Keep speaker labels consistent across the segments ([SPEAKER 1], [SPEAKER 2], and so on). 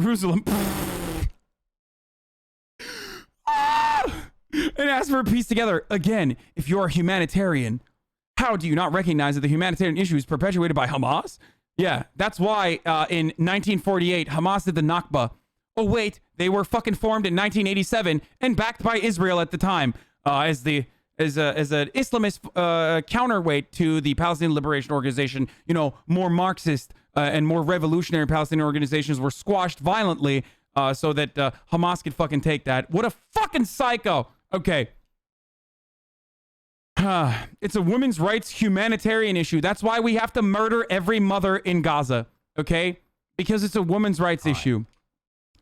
[SPEAKER 1] Jerusalem. And ask for peace together. Again, if you're a humanitarian, how do you not recognize that the humanitarian issue is perpetuated by Hamas? Yeah, that's why in 1948, Hamas did the Nakba. Oh, wait, they were fucking formed in 1987 and backed by Israel at the time as an Islamist counterweight to the Palestinian Liberation Organization. You know, more Marxist and more revolutionary Palestinian organizations were squashed violently so that Hamas could fucking take that. What a fucking psycho. Okay. It's a women's rights humanitarian issue. That's why we have to murder every mother in Gaza. Okay? Because it's a women's rights issue.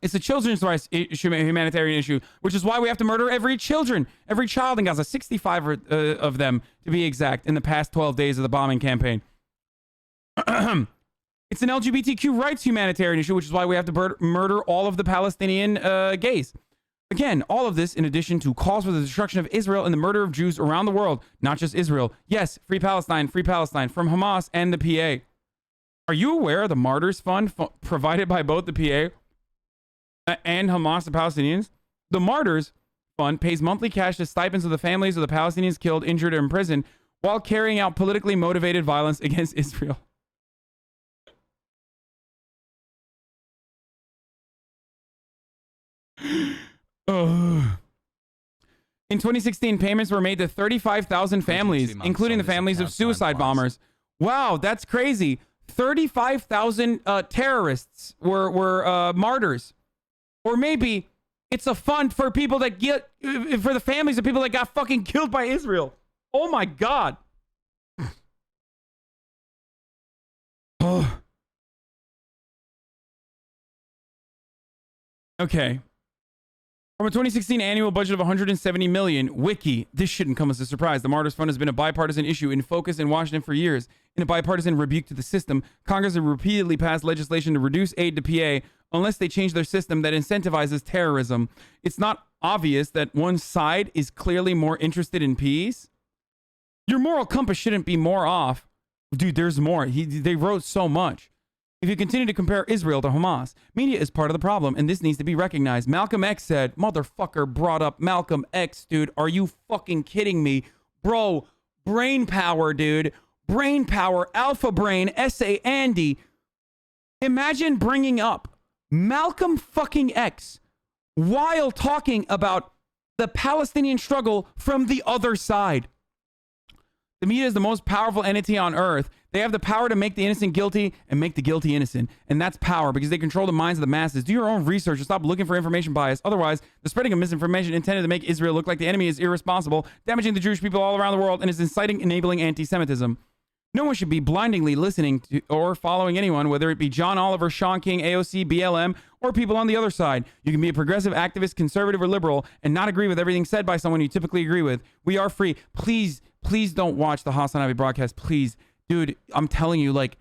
[SPEAKER 1] It's a children's rights humanitarian issue, which is why we have to murder every child in Gaza. 65 of them, to be exact, in the past 12 days of the bombing campaign. It's an LGBTQ rights humanitarian issue, which is why we have to murder all of the Palestinian gays. Again, all of this in addition to calls for the destruction of Israel and the murder of Jews around the world, not just Israel. Yes, free Palestine from Hamas and the PA. Are you aware of the Martyrs Fund provided by both the PA and Hamas, the Palestinians? The Martyrs Fund pays monthly cash to stipends of the families of the Palestinians killed, injured, or imprisoned while carrying out politically motivated violence against Israel. In 2016, payments were made to 35,000 families, including the families of suicide bombers. Wow, that's crazy. 35,000 terrorists were martyrs. Or maybe it's a fund for people that for the families of people that got fucking killed by Israel. Oh my God. Oh. Okay. From a 2016 annual budget of $170 million, Wiki, this shouldn't come as a surprise. The Martyrs Fund has been a bipartisan issue in focus in Washington for years. In a bipartisan rebuke to the system, Congress has repeatedly passed legislation to reduce aid to PA unless they change their system that incentivizes terrorism. It's not obvious that one side is clearly more interested in peace. Your moral compass shouldn't be more off. Dude, there's more. They wrote so much. If you continue to compare Israel to Hamas, media is part of the problem, and this needs to be recognized. Malcolm X said, motherfucker brought up Malcolm X, dude. Are you fucking kidding me? Bro, brain power, dude. Brain power, alpha brain, S.A. Andy. Imagine bringing up Malcolm fucking X while talking about the Palestinian struggle from the other side. The media is the most powerful entity on earth. They have the power to make the innocent guilty and make the guilty innocent. And that's power because they control the minds of the masses. Do your own research and stop looking for information bias. Otherwise, the spreading of misinformation intended to make Israel look like the enemy is irresponsible, damaging the Jewish people all around the world, and is inciting, enabling anti-Semitism. No one should be blindly listening to or following anyone, whether it be John Oliver, Sean King, AOC, BLM, or people on the other side. You can be a progressive, activist, conservative, or liberal and not agree with everything said by someone you typically agree with. We are free. Please don't watch the Hasanabi broadcast. Please. Dude, I'm telling you, like,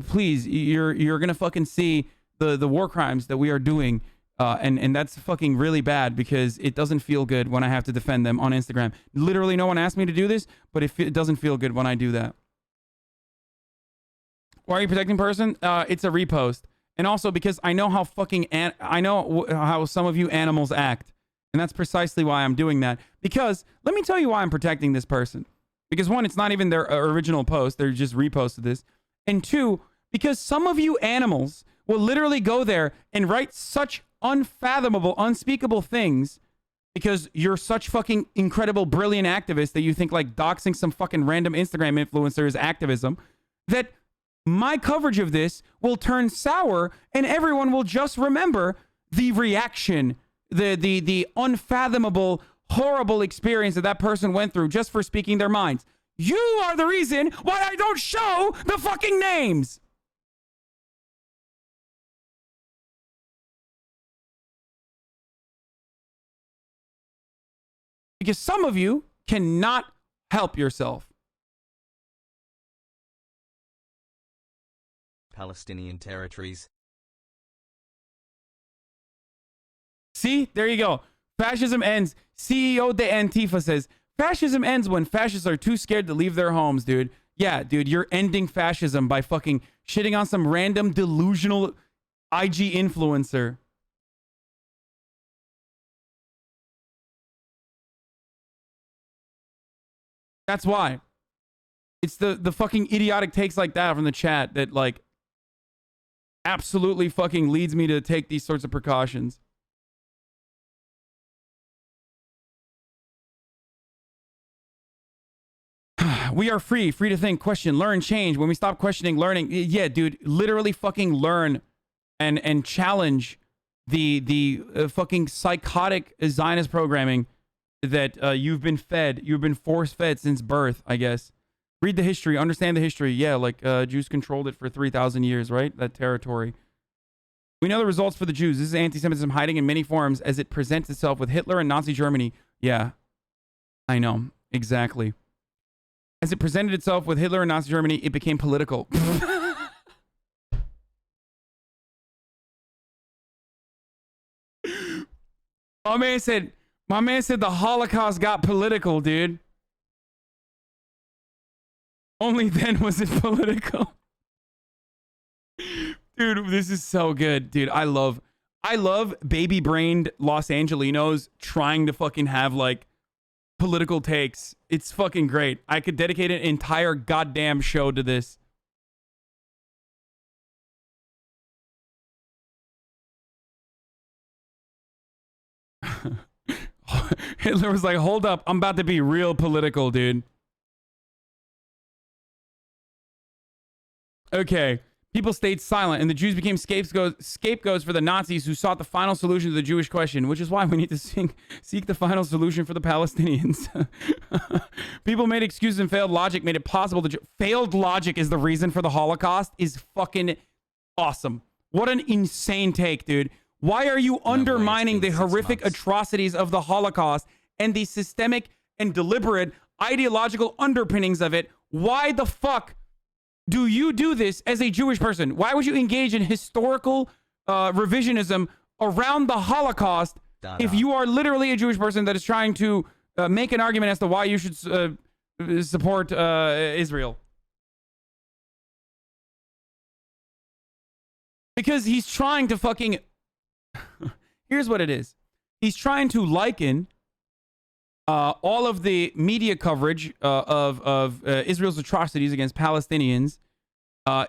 [SPEAKER 1] please, you're going to fucking see the war crimes that we are doing. And that's fucking really bad because it doesn't feel good when I have to defend them on Instagram. Literally, no one asked me to do this, but it doesn't feel good when I do that. Why are you protecting person? It's a repost. And also because I know how I know how some of you animals act. And that's precisely why I'm doing that. Because let me tell you why I'm protecting this person. Because one, it's not even their original post. They're just reposted this. And two, because some of you animals will literally go there and write such unfathomable, unspeakable things because you're such fucking incredible, brilliant activists that you think like doxing some fucking random Instagram influencer is activism, that my coverage of this will turn sour and everyone will just remember the reaction, the unfathomable, horrible experience that person went through just for speaking their minds. You are the reason why I don't show the fucking names. Because some of you cannot help yourself.
[SPEAKER 2] Palestinian territories.
[SPEAKER 1] See, there you go. Fascism ends. CEO de Antifa says, fascism ends when fascists are too scared to leave their homes, dude. Yeah, dude, you're ending fascism by fucking shitting on some random delusional IG influencer. That's why. It's the fucking idiotic takes like that from the chat that like absolutely fucking leads me to take these sorts of precautions. We are free to think, question, learn, change. When we stop questioning, learning, yeah, dude, literally fucking learn and challenge the fucking psychotic Zionist programming that you've been force-fed since birth, I guess. Read the history, understand the history. Yeah, like Jews controlled it for 3,000 years, right? That territory. We know the results for the Jews. This is anti-Semitism hiding in many forms as it presents itself with Hitler and Nazi Germany. Yeah, I know. Exactly. As it presented itself with Hitler and Nazi Germany, it became political. My man said the Holocaust got political, dude. Only then was it political. Dude, this is so good, dude. I love baby-brained Los Angelinos trying to fucking have like political takes. It's fucking great. I could dedicate an entire goddamn show to this. Hitler was like, hold up, I'm about to be real political, dude. Okay. People stayed silent, and the Jews became scapegoats for the Nazis who sought the final solution to the Jewish question, which is why we need to seek the final solution for the Palestinians. People made excuses and failed logic made it possible to... Failed logic is the reason for the Holocaust is fucking awesome. What an insane take, dude. Why are you undermining the horrific atrocities of the Holocaust and the systemic and deliberate ideological underpinnings of it? Why the fuck do you do this as a Jewish person? Why would you engage in historical revisionism around the Holocaust if you are literally a Jewish person that is trying to make an argument as to why you should support Israel? Because he's trying to fucking... Here's what it is. He's trying to liken all of the media coverage of Israel's atrocities against Palestinians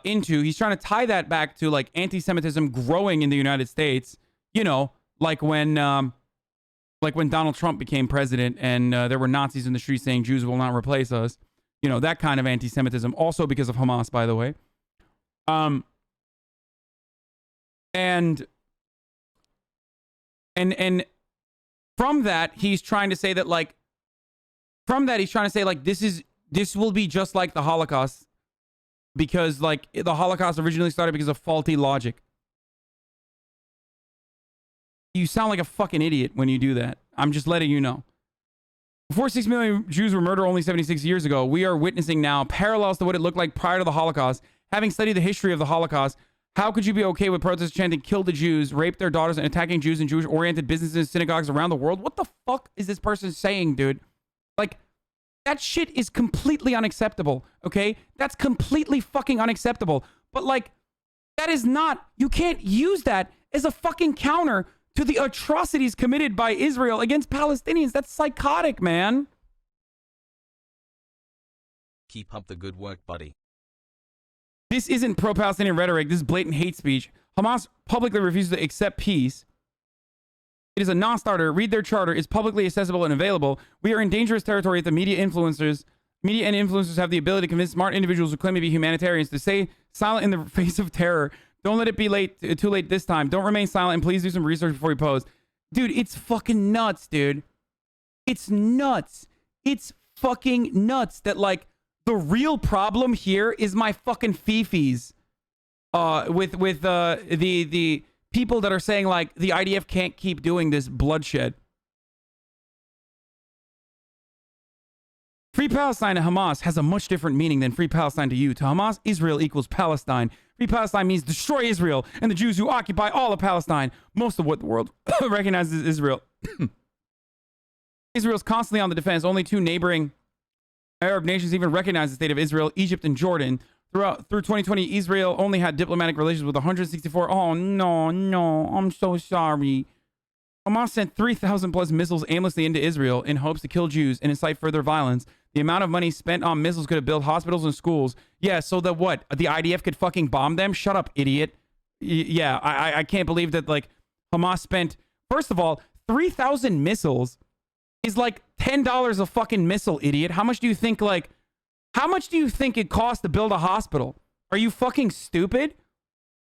[SPEAKER 1] he's trying to tie that back to like anti-Semitism growing in the United States, you know, like when Donald Trump became president and there were Nazis in the streets saying Jews will not replace us, you know, that kind of anti-Semitism, also because of Hamas, by the way. And from that, he's trying to say that like, this will be just like the Holocaust because like the Holocaust originally started because of faulty logic. You sound like a fucking idiot when you do that. I'm just letting you know. Before 6 million Jews were murdered only 76 years ago, we are witnessing now parallels to what it looked like prior to the Holocaust. Having studied the history of the Holocaust, how could you be okay with protesters chanting, kill the Jews, rape their daughters, and attacking Jews and Jewish-oriented businesses and synagogues around the world? What the fuck is this person saying, dude? Like, that shit is completely unacceptable, okay? That's completely fucking unacceptable. But, like, that is not... You can't use that as a fucking counter to the atrocities committed by Israel against Palestinians. That's psychotic, man.
[SPEAKER 2] Keep up the good work, buddy.
[SPEAKER 1] This isn't pro-Palestinian rhetoric. This is blatant hate speech. Hamas publicly refuses to accept peace. It is a non-starter. Read their charter. It's publicly accessible and available. We are in dangerous territory if the media and influencers have the ability to convince smart individuals who claim to be humanitarians to stay silent in the face of terror. Don't let it be too late this time. Don't remain silent and please do some research before you post. Dude, it's fucking nuts, dude. It's nuts. It's fucking nuts that like the real problem here is my fucking fifis. With the people that are saying like the IDF can't keep doing this bloodshed. Free Palestine to Hamas has a much different meaning than Free Palestine to you. To Hamas, Israel equals Palestine. Free Palestine means destroy Israel and the Jews who occupy all of Palestine. Most of what the world recognizes as Israel. Israel's constantly on the defense. Only two neighboring Arab nations even recognize the state of Israel, Egypt and Jordan. through 2020, Israel only had diplomatic relations with 164. Oh, no, I'm so sorry. Hamas sent 3,000 plus missiles aimlessly into Israel in hopes to kill Jews and incite further violence. The amount of money spent on missiles could have built hospitals and schools. Yeah, so that what? The IDF could fucking bomb them? Shut up, idiot. Yeah, I can't believe that, like, Hamas spent, first of all, 3,000 missiles is like $10 a fucking missile, idiot. How much do you think it cost to build a hospital? Are you fucking stupid?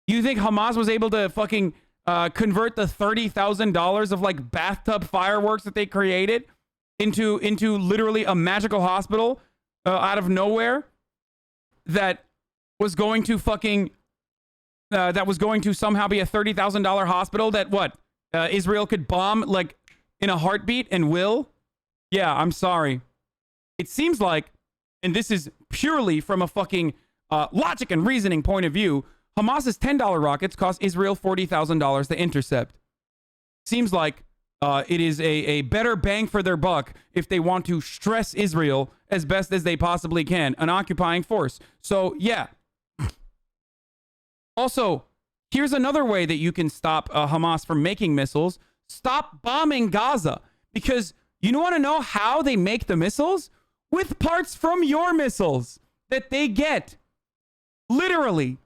[SPEAKER 1] You think Hamas was able to fucking convert the $30,000 of like bathtub fireworks that they created into literally a magical hospital out of nowhere that was going to fucking somehow be a $30,000 hospital that Israel could bomb like in a heartbeat and will? Yeah, I'm sorry. It seems like, and this is purely from a fucking logic and reasoning point of view, Hamas's $10 rockets cost Israel $40,000 to intercept. Seems like it is a better bang for their buck if they want to stress Israel as best as they possibly can, an occupying force. So, yeah. Also, here's another way that you can stop Hamas from making missiles. Stop bombing Gaza. Because you want to know how they make the missiles? With parts from your missiles that they get. Literally.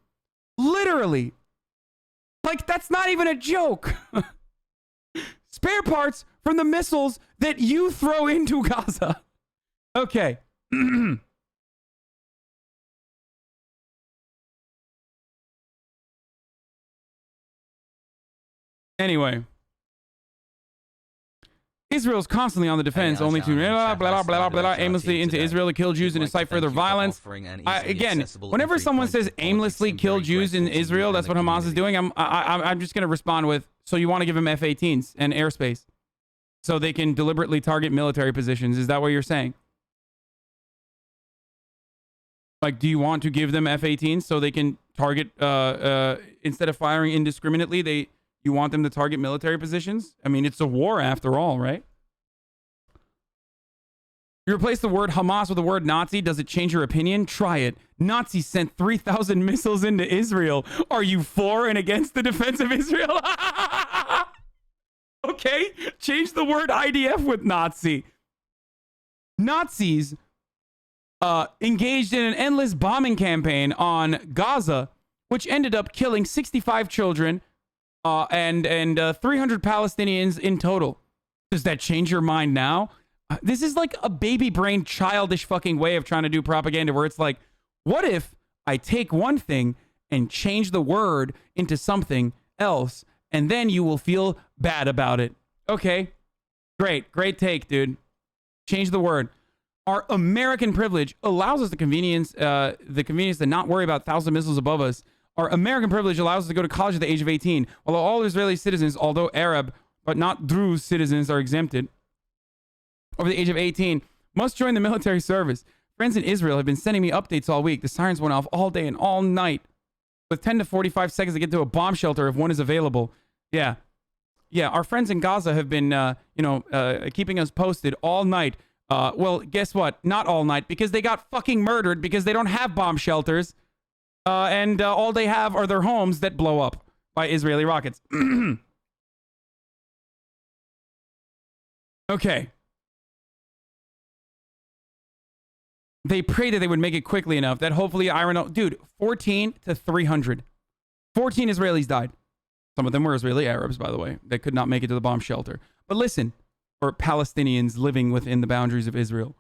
[SPEAKER 1] Like, that's not even a joke. Spare parts from the missiles that you throw into Gaza. Okay. Anyway. Israel's constantly on the defense, only to aimlessly into Israel to kill Jews and incite further violence. Again, whenever someone says aimlessly kill Jews in Israel, that's what Hamas is doing. I'm just going to respond with, so you want to give them F-18s and airspace so they can deliberately target military positions. Is that what you're saying? Like, do you want to give them F-18s so they can target, instead of firing indiscriminately, you want them to target military positions? I mean, it's a war after all, right? You replace the word Hamas with the word Nazi. Does it change your opinion? Try it. Nazis sent 3,000 missiles into Israel. Are you for and against the defense of Israel? Okay, change the word IDF with Nazi. Nazis engaged in an endless bombing campaign on Gaza, which ended up killing 65 children, and 300 Palestinians in total. Does that change your mind now? This is like a baby brain, childish fucking way of trying to do propaganda where it's like, what if I take one thing and change the word into something else, and then you will feel bad about it? Okay, great take, dude. Change the word. Our American privilege allows us the convenience to not worry about 1,000 missiles above us. Our American privilege allows us to go to college at the age of 18, while all Israeli citizens, although Arab but not Druze citizens, are exempted over the age of 18, must join the military service. Friends in Israel have been sending me updates all week. The sirens went off all day and all night, with 10 to 45 seconds to get to a bomb shelter if one is available. Yeah, our friends in Gaza have been, keeping us posted all night. Well, guess what? Not all night, because they got fucking murdered because they don't have bomb shelters. And all they have are their homes that blow up by Israeli rockets. Okay. They pray that they would make it quickly enough that hopefully Iran... Dude, 14 to 300. 14 Israelis died. Some of them were Israeli Arabs, by the way. They could not make it to the bomb shelter. But listen, or Palestinians living within the boundaries of Israel.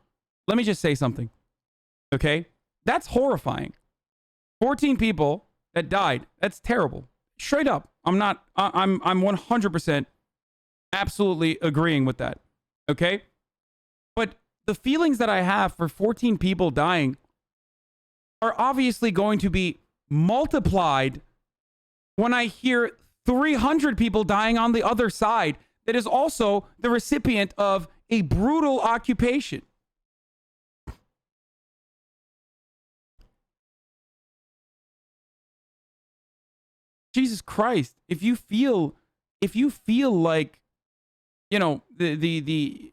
[SPEAKER 1] Let me just say something. Okay? That's horrifying. 14 people that died. That's terrible. Straight up. I'm 100% absolutely agreeing with that. Okay? But the feelings that I have for 14 people dying are obviously going to be multiplied when I hear 300 people dying on the other side that is also the recipient of a brutal occupation. Jesus Christ, if you feel like, the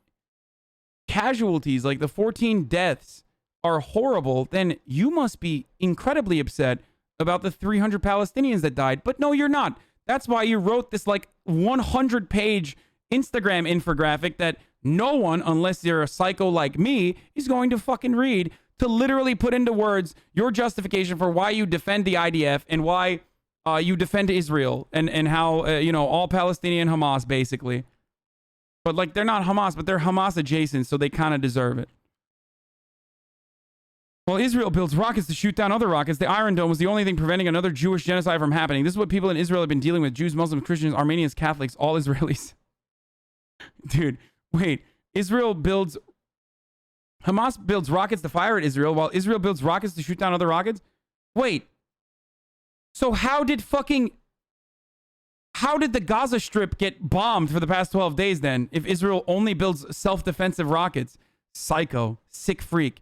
[SPEAKER 1] casualties, like the 14 deaths are horrible, then you must be incredibly upset about the 300 Palestinians that died. But no, you're not. That's why you wrote this like 100-page Instagram infographic that no one, unless you're a psycho like me, is going to fucking read, to literally put into words your justification for why you defend the IDF and why you defend Israel and how, all Palestinian Hamas, basically. But, like, they're not Hamas, but they're Hamas adjacent, so they kind of deserve it. While Israel builds rockets to shoot down other rockets, the Iron Dome was the only thing preventing another Jewish genocide from happening. This is what people in Israel have been dealing with. Jews, Muslims, Christians, Armenians, Catholics, all Israelis. Dude, wait. Hamas builds rockets to fire at Israel, while Israel builds rockets to shoot down other rockets? Wait. So how did the Gaza Strip get bombed for the past 12 days then, if Israel only builds self-defensive rockets? Psycho. Sick freak.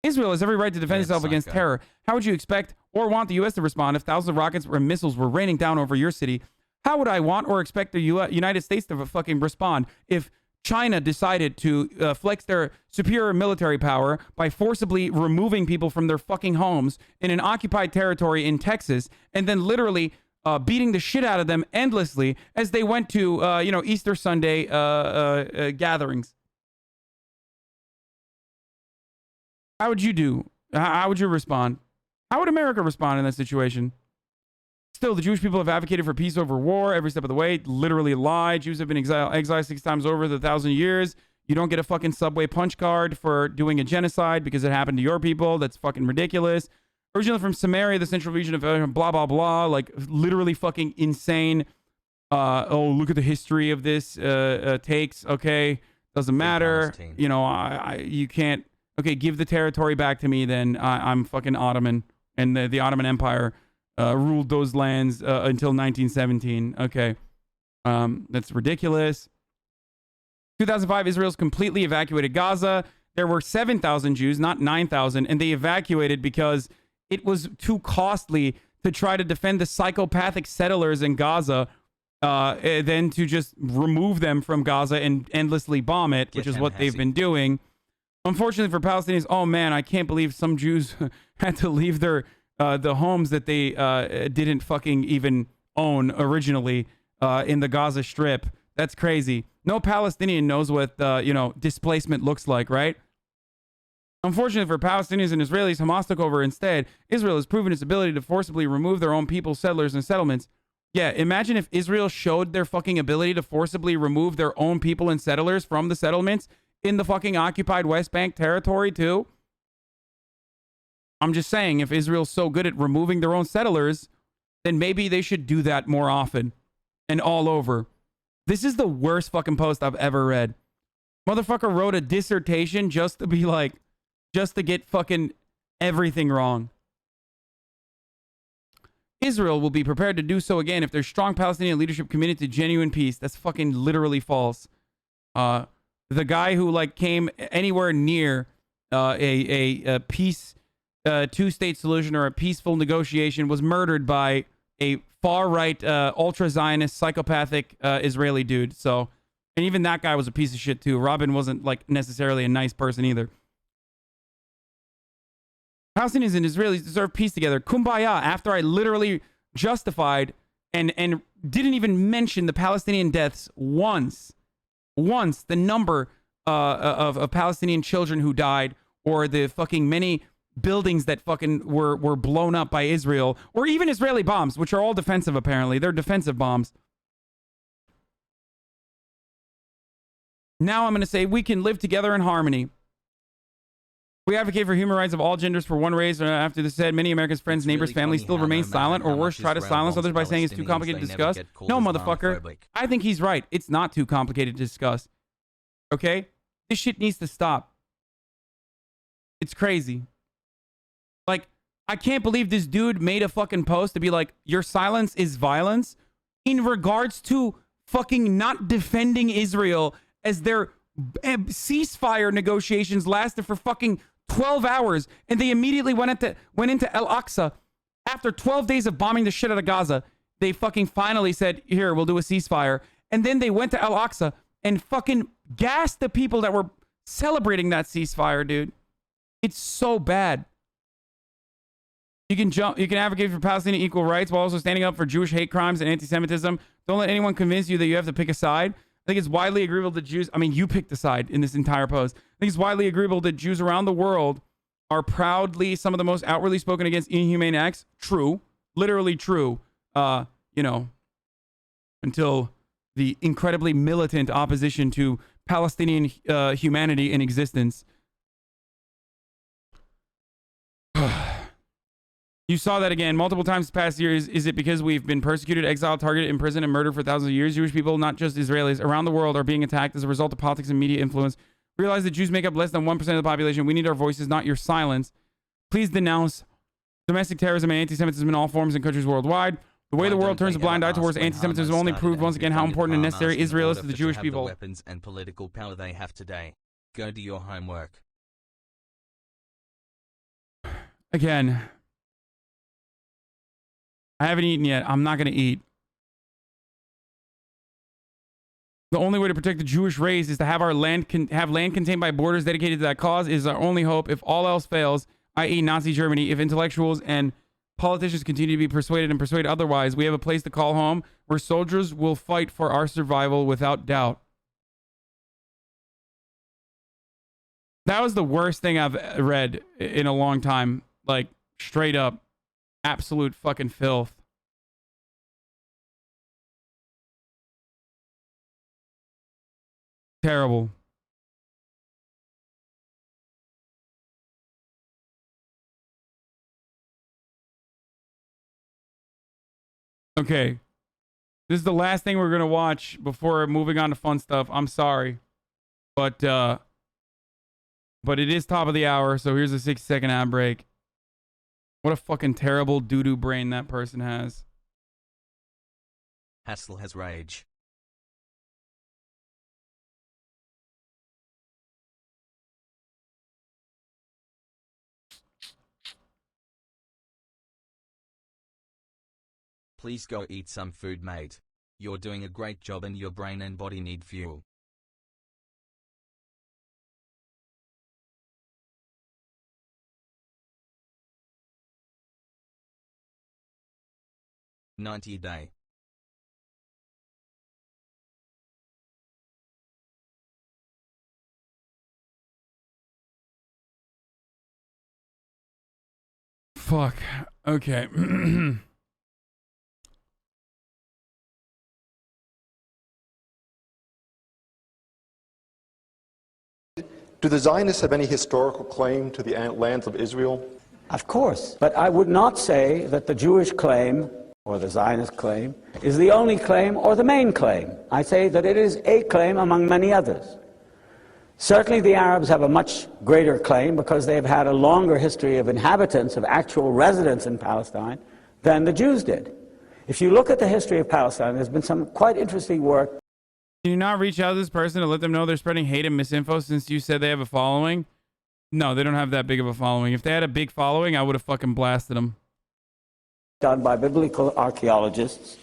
[SPEAKER 1] Israel has every right to defend itself against terror. How would you expect or want the U.S. to respond if thousands of rockets or missiles were raining down over your city? How would I want or expect the United States to fucking respond if China decided to flex their superior military power by forcibly removing people from their fucking homes in an occupied territory in Texas, and then literally beating the shit out of them endlessly as they went to, Easter Sunday gatherings? How would you do? How would you respond? How would America respond in that situation? Still, the Jewish people have advocated for peace over war every step of the way. Literally lie. Jews have been exiled 6 times over the 1,000 years. You don't get a fucking subway punch card for doing a genocide because it happened to your people. That's fucking ridiculous. Originally from Samaria, the central region of blah, blah, blah. Like, literally fucking insane. Look at the history of this takes. Okay, doesn't matter. You can't. Okay, give the territory back to me then. I'm fucking Ottoman. And the Ottoman Empire ruled those lands until 1917. Okay. That's ridiculous. 2005, Israel's completely evacuated Gaza. There were 7,000 Jews, not 9,000, and they evacuated because it was too costly to try to defend the psychopathic settlers in Gaza than to just remove them from Gaza and endlessly bomb it, which is what they've been doing. Unfortunately for Palestinians, oh man, I can't believe some Jews had to leave their the homes that they didn't fucking even own originally in the Gaza Strip. That's crazy. No Palestinian knows what displacement looks like, right? Unfortunately for Palestinians and Israelis, Hamas took over instead. Israel has proven its ability to forcibly remove their own people, settlers, and settlements. Yeah, imagine if Israel showed their fucking ability to forcibly remove their own people and settlers from the settlements in the fucking occupied West Bank territory too. I'm just saying, if Israel's so good at removing their own settlers, then maybe they should do that more often and all over. This is the worst fucking post I've ever read. Motherfucker wrote a dissertation just to get fucking everything wrong. Israel will be prepared to do so again if there's strong Palestinian leadership committed to genuine peace. That's fucking literally false. The guy who came anywhere near a peace, two-state solution or a peaceful negotiation was murdered by a far-right, ultra-Zionist, psychopathic Israeli dude. So, and even that guy was a piece of shit too. Robin wasn't necessarily a nice person either. Palestinians and Israelis deserve peace together. Kumbaya. After I literally justified and didn't even mention the Palestinian deaths once, the number of Palestinian children who died, or the fucking many buildings that fucking were blown up by Israel, or even Israeli bombs, which are all defensive apparently. They're defensive bombs. Now I'm going to say we can live together in harmony. We advocate for human rights of all genders for one race. After this said, many Americans' friends, neighbors, families still remain silent, or worse, try to silence others by saying it's too complicated to discuss. No, motherfucker. I think he's right. It's not too complicated to discuss. Okay? This shit needs to stop. It's crazy. I can't believe this dude made a fucking post to be like, your silence is violence, in regards to fucking not defending Israel as their ceasefire negotiations lasted for fucking 12 hours, and they immediately went into Al-Aqsa after 12 days of bombing the shit out of Gaza. They fucking finally said, here, we'll do a ceasefire. And then they went to Al-Aqsa and fucking gassed the people that were celebrating that ceasefire, dude. It's so bad. You can advocate for Palestinian equal rights while also standing up for Jewish hate crimes and anti-Semitism. Don't let anyone convince you that you have to pick a side. I think it's widely agreeable that Jews, I mean, you picked the side in this entire post. I think it's widely agreeable that Jews around the world are proudly some of the most outwardly spoken against inhumane acts. True. Literally true. Until the incredibly militant opposition to Palestinian humanity in existence. You saw that again multiple times the past years. Is it because we've been persecuted, exiled, targeted, imprisoned, and murdered for thousands of years? Jewish people, not just Israelis, around the world are being attacked as a result of politics and media influence. Realize that Jews make up less than 1% of the population. We need our voices, not your silence. Please denounce domestic terrorism and anti-Semitism in all forms in countries worldwide. The way the world turns a blind eye towards anti-Semitism only proved once again how important and necessary Israel is to the Jewish people.
[SPEAKER 2] The weapons and political power they have today. Go do your homework.
[SPEAKER 1] Again, I haven't eaten yet. I'm not going to eat. The only way to protect the Jewish race is to have our land land contained by borders dedicated to that cause. Is our only hope. If all else fails, i.e. Nazi Germany, if intellectuals and politicians continue to be persuaded and persuade otherwise, we have a place to call home where soldiers will fight for our survival without doubt. That was the worst thing I've read in a long time. Like, straight up. Absolute fucking filth. Terrible. Okay. This is the last thing we're going to watch before moving on to fun stuff. I'm sorry. But it is top of the hour, so here's a 6-second ad break. What a fucking terrible doo-doo brain that person has.
[SPEAKER 2] Hassel has rage. Please go eat some food, mate. You're doing a great job and your brain and body need fuel. $90 day.
[SPEAKER 1] Fuck. Okay.
[SPEAKER 3] Do the Zionists have any historical claim to the lands of Israel?
[SPEAKER 4] Of course, but I would not say that the Jewish claim or the Zionist claim is the only claim or the main claim. I say that it is a claim among many others. Certainly the Arabs have a much greater claim because they've had a longer history of inhabitants, of actual residents in Palestine, than the Jews did. If you look at the history of Palestine, there's been some quite interesting work.
[SPEAKER 1] Can you not reach out to this person to let them know they're spreading hate and misinfo since you said they have a following? No, they don't have that big of a following. If they had a big following, I would have fucking blasted them.
[SPEAKER 4] Done by biblical archaeologists,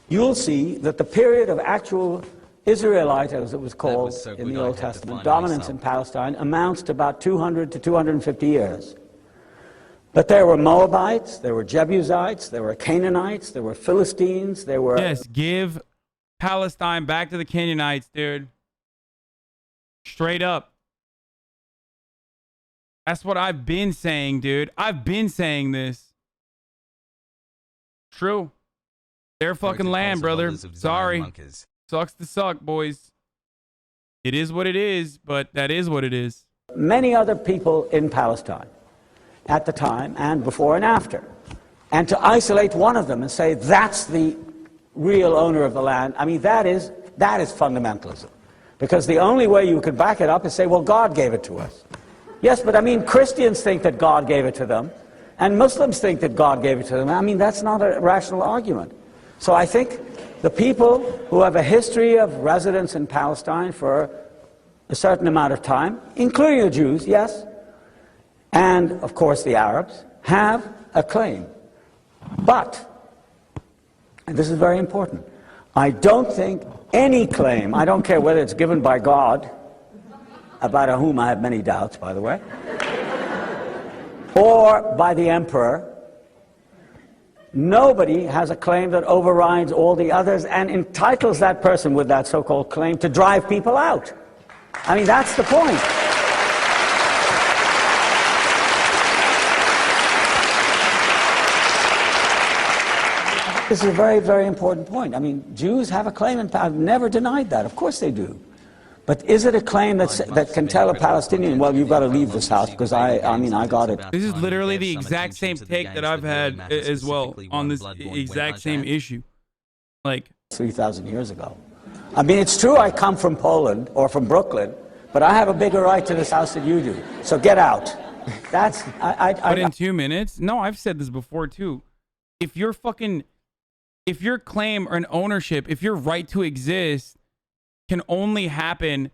[SPEAKER 4] you'll see that the period of actual Israelite, as it was called in the Old Testament, dominance in Palestine amounts to about 200 to 250 years. But there were Moabites, there were Jebusites, there were Canaanites, there were Philistines, there were...
[SPEAKER 1] Yes, give Palestine back to the Canaanites, dude. Straight up. That's what I've been saying, dude. I've been saying this. True. Their fucking land, brother. Sorry. Sucks to suck, boys. It is what it is, but that is what it is.
[SPEAKER 4] Many other people in Palestine at the time and before and after. And to isolate one of them and say that's the real owner of the land, I mean, that is fundamentalism. Because the only way you could back it up is say, well, God gave it to us. Yes, but I mean, Christians think that God gave it to them, and Muslims think that God gave it to them. I mean, that's not a rational argument. So I think the people who have a history of residence in Palestine for a certain amount of time, including the Jews, yes, and of course the Arabs, have a claim. But, and this is very important, I don't think any claim, I don't care whether it's given by God, about whom I have many doubts, by the way, or by the emperor, nobody has a claim that overrides all the others and entitles that person with that so-called claim to drive people out. I mean, that's the point. This is a very, very important point. I mean, Jews have a claim, and I've never denied that. Of course they do. But is it a claim that can tell a Palestinian, well, you've got to leave this house because I mean, I got it.
[SPEAKER 1] This is literally the exact same take that I've had as well on this exact same issue. Like
[SPEAKER 4] 3,000 years ago. I mean, it's true I come from Poland or from Brooklyn, but I have a bigger right to this house than you do. So get out. That's...
[SPEAKER 1] But in 2 minutes? No, I've said this before too. If your claim or an ownership, if your right to exist can only happen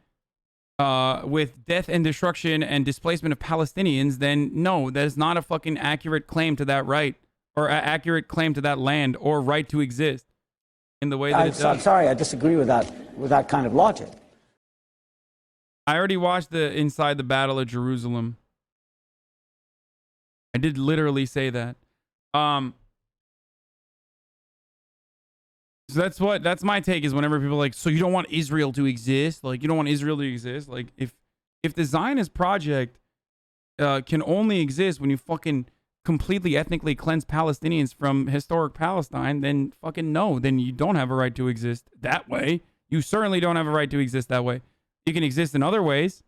[SPEAKER 1] with death and destruction and displacement of Palestinians, then no, that is not a fucking accurate claim to that right, or an accurate claim to that land or right to exist in the way that it does.
[SPEAKER 4] I'm sorry, I disagree with that kind of logic.
[SPEAKER 1] I already watched the Inside the Battle of Jerusalem. I did literally say that. So that's my take, is whenever people are like, so you don't want Israel to exist? Like, you don't want Israel to exist? Like, if the Zionist project can only exist when you fucking completely ethnically cleanse Palestinians from historic Palestine, then fucking no, then you don't have a right to exist that way. You certainly don't have a right to exist that way. You can exist in other ways.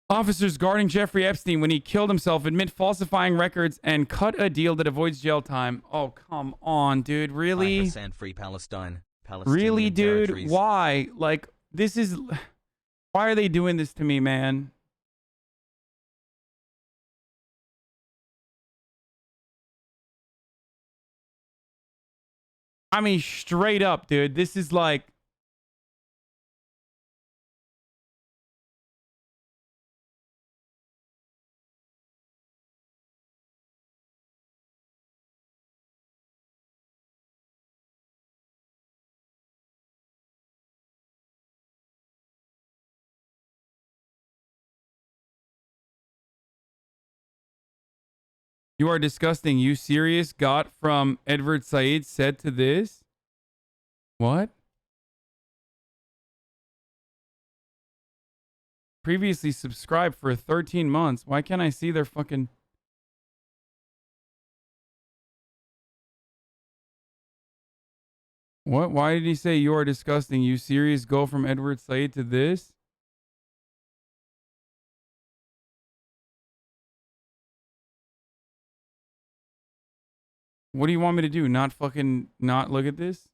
[SPEAKER 1] Officers guarding Jeffrey Epstein when he killed himself admit falsifying records and cut a deal that avoids jail time. Oh, come on, dude. Really?
[SPEAKER 2] 5% free Palestine.
[SPEAKER 1] Really, dude?
[SPEAKER 2] Territories.
[SPEAKER 1] Why? Like, this is... Why are they doing this to me, man? I mean, straight up, dude. This is like... You are disgusting. You serious? Got from Edward Said said to this? What? Previously subscribed for 13 months. Why can't I see their fucking... What? Why did he say you are disgusting? You serious? Go from Edward Said to this? What do you want me to do? Not fucking not look at this?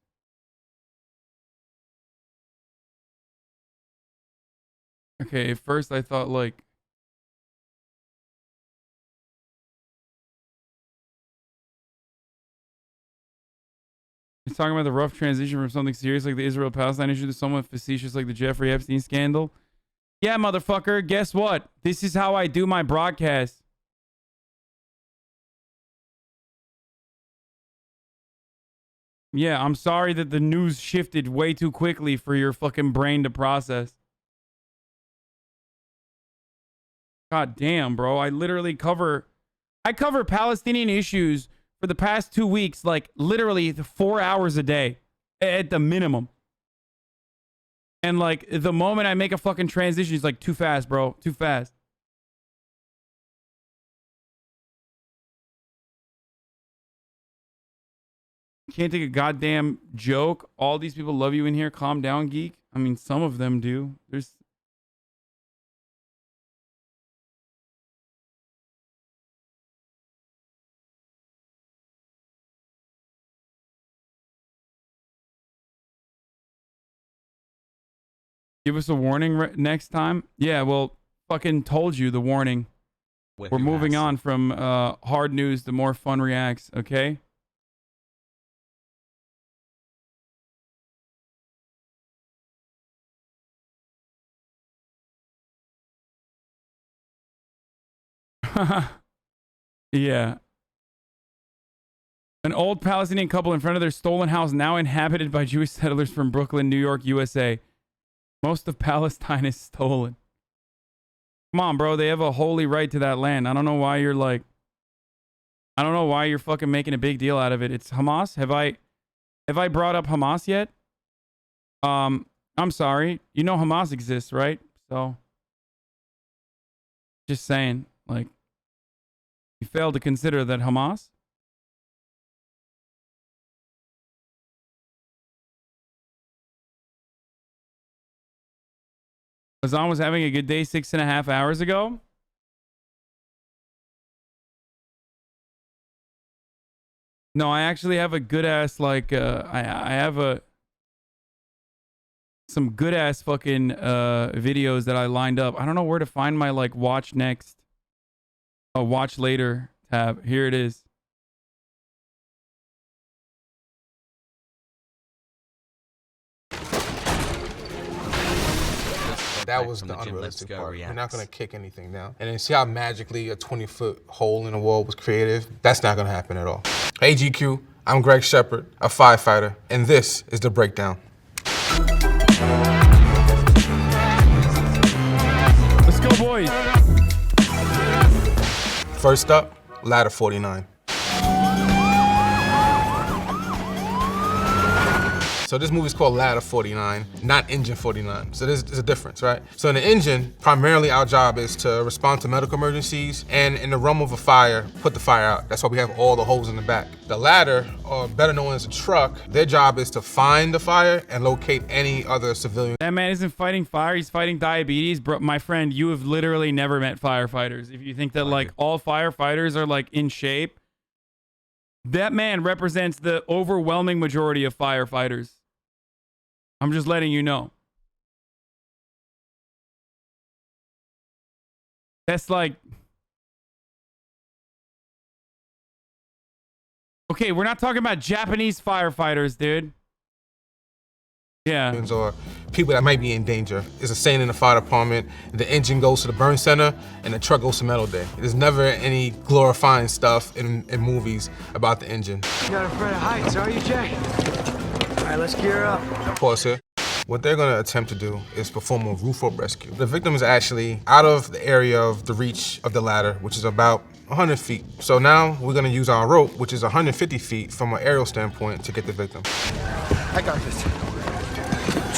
[SPEAKER 1] Okay, at first I thought like... He's talking about the rough transition from something serious like the Israel-Palestine issue to somewhat facetious like the Jeffrey Epstein scandal. Yeah, motherfucker, guess what? This is how I do my broadcast. Yeah, I'm sorry that the news shifted way too quickly for your fucking brain to process. God damn, bro. I cover Palestinian issues for the past 2 weeks, like literally 4 hours a day at the minimum. And like the moment I make a fucking transition, it's like too fast, bro. Too fast. Can't take a goddamn joke. All these people love you in here. Calm down, geek. I mean, some of them do. There's... Give us a warning next time. Yeah, well, fucking told you the warning. We're moving on from hard news to more fun reacts, okay? Yeah. An old Palestinian couple in front of their stolen house now inhabited by Jewish settlers from Brooklyn, New York, USA. Most of Palestine is stolen. Come on, bro. They have a holy right to that land. I don't know why you're like, I don't know why you're fucking making a big deal out of it. It's Hamas. Have I brought up Hamas yet? I'm sorry. You know Hamas exists, right? So just saying, like, you failed to consider that Hamas. Azan was having a good day 6.5 hours ago. No, I actually have a good ass, like, I have some good ass fucking videos that I lined up. I don't know where to find my, like, watch next, watch later tab. Here it is.
[SPEAKER 5] That was the unrealistic part. We're not gonna kick anything down. And then see how magically a 20-foot hole in the wall was created? That's not gonna happen at all. Hey GQ, I'm Greg Shepard, a firefighter, and this is The Breakdown.
[SPEAKER 1] Let's go, boys.
[SPEAKER 5] First up, Ladder 49. So this movie's called Ladder 49, not Engine 49. So there's a difference, right? So in the engine, primarily our job is to respond to medical emergencies, and in the realm of a fire, put the fire out. That's why we have all the holes in the back. The ladder, or better known as a truck, their job is to find the fire and locate any other civilian.
[SPEAKER 1] That man isn't fighting fire, he's fighting diabetes. Bro, my friend, you have literally never met firefighters. If you think that, like, all firefighters are, like, in shape, that man represents the overwhelming majority of firefighters. I'm just letting you know. That's like... Okay, we're not talking about Japanese firefighters, dude. Yeah.
[SPEAKER 5] Or people that might be in danger. There's a saying in the fire department, the engine goes to the burn center and the truck goes to metal day. There's never any glorifying stuff in movies about the engine.
[SPEAKER 6] You're not afraid of heights, are you, Jay? All right, let's gear up.
[SPEAKER 5] Pause here. What they're gonna attempt to do is perform a roof rope rescue. The victim is actually out of the area of the reach of the ladder, which is about 100 feet. So now we're gonna use our rope, which is 150 feet from an aerial standpoint, to get the victim.
[SPEAKER 6] I got this.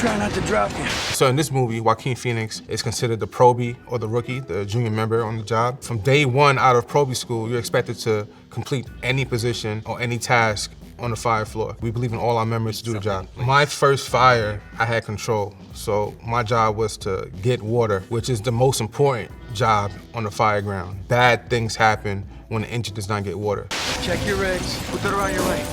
[SPEAKER 6] Try not to drop you.
[SPEAKER 5] So in this movie, Joaquin Phoenix is considered the probie, or the rookie, the junior member on the job. From day one out of probie school, you're expected to complete any position or any task on the fire floor. We believe in all our members to do the job. My first fire, I had control. So my job was to get water, which is the most important job on the fire ground. Bad things happen when the engine does not get water.
[SPEAKER 6] Check your rigs. Put that around your leg.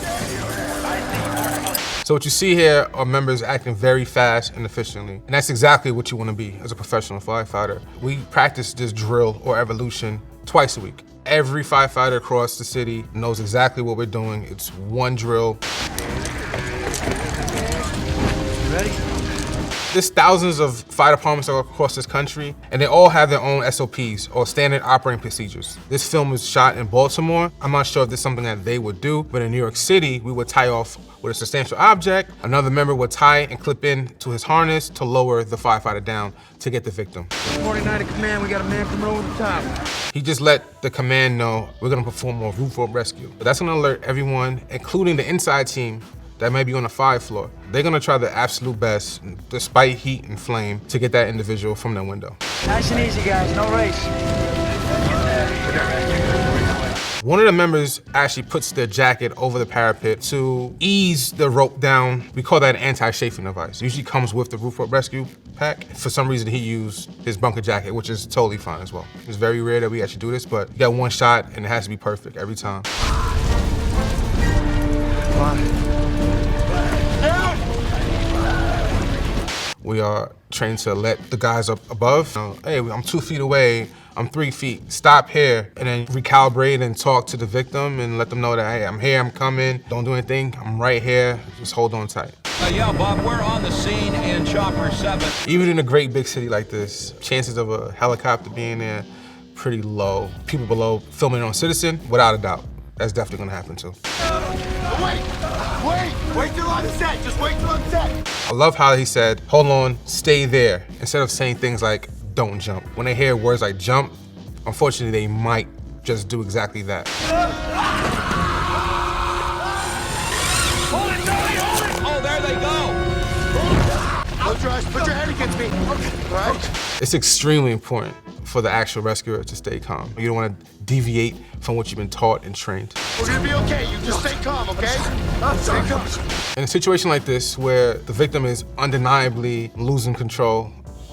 [SPEAKER 5] So what you see here are members acting very fast and efficiently. And that's exactly what you want to be as a professional firefighter. We practice this drill or evolution twice a week. Every firefighter across the city knows exactly what we're doing. It's one drill.
[SPEAKER 6] Ready?
[SPEAKER 5] There's thousands of fire departments across this country, and they all have their own SOPs, or standard operating procedures. This film was shot in Baltimore. I'm not sure if this is something that they would do, but in New York City, we would tie off with a substantial object. Another member would tie and clip in to his harness to lower the firefighter down to get the victim.
[SPEAKER 6] 49 to command, we got a man coming over the top.
[SPEAKER 5] He just let the command know we're gonna perform a roof rope rescue. But that's gonna alert everyone, including the inside team, that may be on the fire floor. They're gonna try their absolute best, despite heat and flame, to get that individual from their window.
[SPEAKER 6] Nice and easy, guys, no race.
[SPEAKER 5] One of the members actually puts their jacket over the parapet to ease the rope down. We call that an anti-chafing device. It usually comes with the roof rope rescue pack. For some reason, he used his bunker jacket, which is totally fine as well. It's very rare that we actually do this, but you got one shot and it has to be perfect every time. We are trained to let the guys up above, hey, I'm 2 feet away, I'm 3 feet, stop here, and then recalibrate and talk to the victim and let them know that, hey, I'm here, I'm coming, don't do anything, I'm right here, just hold on tight.
[SPEAKER 7] Yeah, Bob, we're on the scene in Chopper 7.
[SPEAKER 5] Even in a great big city like this, chances of a helicopter being there, pretty low. People below filming on Citizen, without a doubt, that's definitely gonna happen too.
[SPEAKER 6] Wait till on the set, just wait till on set.
[SPEAKER 5] I love how he said, hold on, stay there, instead of saying things like, don't jump. When they hear words like jump, unfortunately, they might just do exactly that.
[SPEAKER 7] Hold it, Tony, hold it! Oh, there they go!
[SPEAKER 6] Close your eyes, put your head against me. Okay. All right.
[SPEAKER 5] It's extremely important for the actual rescuer to stay calm. You don't want to deviate from what you've been taught and trained.
[SPEAKER 6] We're gonna be okay. You just stay calm, okay? Stay calm.
[SPEAKER 5] In a situation like this, where the victim is undeniably losing control,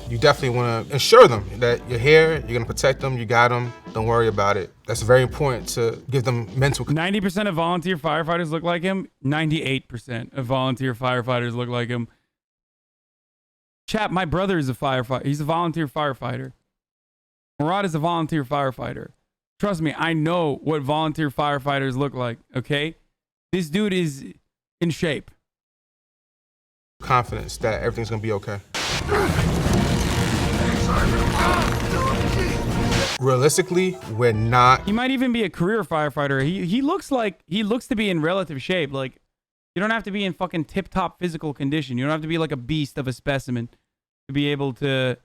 [SPEAKER 5] you definitely want to assure them that you're here, you're going to protect them, you got them, don't worry about it. That's very important to give them mental.
[SPEAKER 1] 90% of volunteer firefighters look like him. 98% of volunteer firefighters look like him. Chap, my brother is a firefighter. He's a volunteer firefighter. Murad is a volunteer firefighter. Trust me, I know what volunteer firefighters look like, okay? This dude is in shape.
[SPEAKER 5] Confidence that everything's going to be okay. Realistically, we're not.
[SPEAKER 1] He might even be a career firefighter. He looks to be in relative shape. Like, you don't have to be in fucking tip-top physical condition. You don't have to be like a beast of a specimen to be able to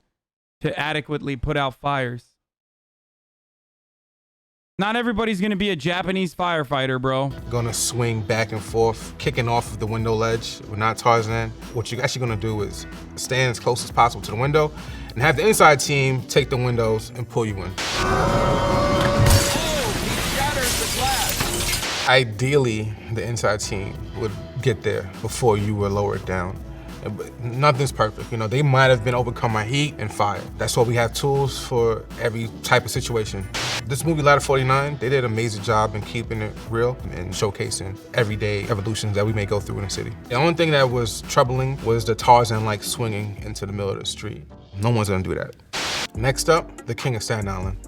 [SPEAKER 1] adequately put out fires. Not everybody's gonna be a Japanese firefighter, bro.
[SPEAKER 5] Gonna swing back and forth, kicking off of the window ledge. We're not Tarzan. What you're actually gonna do is stand as close as possible to the window and have the inside team take the windows and pull you in.
[SPEAKER 7] Oh, he shatters the glass.
[SPEAKER 5] Ideally, the inside team would get there before you were lowered down. But nothing's perfect. You know, they might have been overcome by heat and fire. That's why we have tools for every type of situation. This movie, Ladder 49, they did an amazing job in keeping it real and showcasing everyday evolutions that we may go through in the city. The only thing that was troubling was the Tarzan-like swinging into the middle of the street. No one's gonna do that. Next up, the King of Staten Island.